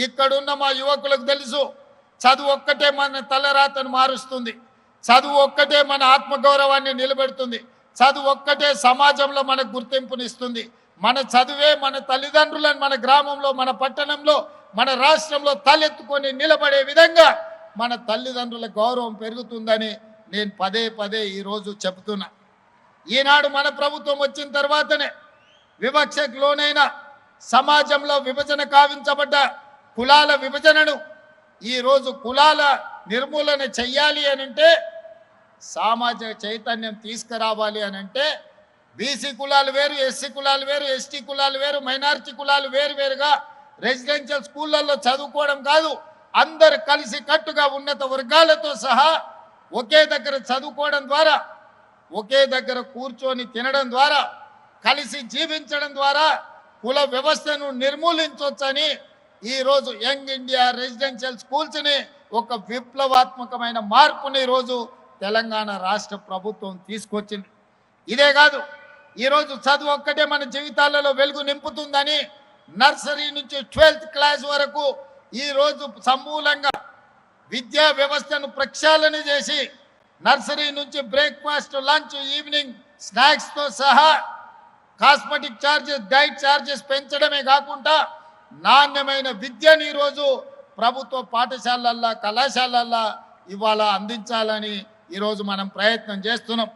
ఇక్కడున్న మా యువకులకు తెలుసు, చదువు ఒక్కటే మన తలరాతను మారుస్తుంది, చదువు ఒక్కటే మన ఆత్మగౌరవాన్ని నిలబెడుతుంది, చదువు ఒక్కటే సమాజంలో మనకు గుర్తింపునిస్తుంది. మన చదువే మన తల్లిదండ్రులను మన గ్రామంలో, మన పట్టణంలో, మన రాష్ట్రంలో తలెత్తుకొని నిలబడే విధంగా మన తల్లిదండ్రుల గౌరవం పెరుగుతుందని నేను పదే పదే ఈరోజు చెబుతున్నా. ఈనాడు మన ప్రభుత్వం వచ్చిన తర్వాతనే వివక్షకు లోనైన సమాజంలో విభజన కావించబడ్డ కులాల విభజనను ఈరోజు కులాల నిర్మూలన చెయ్యాలి అనంటే, సామాజిక చైతన్యం తీసుకురావాలి అనంటే బీసీ కులాలు వేరు, ఎస్సీ కులాలు వేరు, ఎస్టీ కులాలు వేరు, మైనారిటీ కులాలు వేరుగా రెసిడెన్షియల్ స్కూళ్ళల్లో చదువుకోవడం కాదు, అందరు కలిసి కట్టుగా ఉన్నత వర్గాలతో సహా ఒకే దగ్గర చదువుకోవడం ద్వారా, ఒకే దగ్గర కూర్చొని తినడం ద్వారా, కలిసి జీవించడం ద్వారా కుల వ్యవస్థను నిర్మూలించవచ్చని ఈరోజు యంగ్ ఇండియా రెసిడెన్షియల్ స్కూల్స్ని ఒక విప్లవాత్మకమైన మార్పుని ఈరోజు తెలంగాణ రాష్ట్ర ప్రభుత్వం తీసుకొచ్చింది. ఇదే కాదు, ఈరోజు చదువు ఒక్కటే మన జీవితాలలో వెలుగు నింపుతుందని నర్సరీ నుంచి 12th క్లాస్ వరకు ఈరోజు సమూలంగా విద్యా వ్యవస్థను ప్రక్షాళన చేసి నర్సరీ నుంచి బ్రేక్ఫాస్ట్, లంచ్, ఈవినింగ్ స్నాక్స్తో సహా కాస్మెటిక్ ఛార్జెస్, డైట్ ఛార్జెస్ పెంచడమే కాకుండా నాణ్యమైన విద్యను ఈరోజు ప్రభుత్వ పాఠశాలల్లో, కళాశాలల్లో ఇవాళ అందించాలని ఈరోజు మనం ప్రయత్నం చేస్తున్నాం.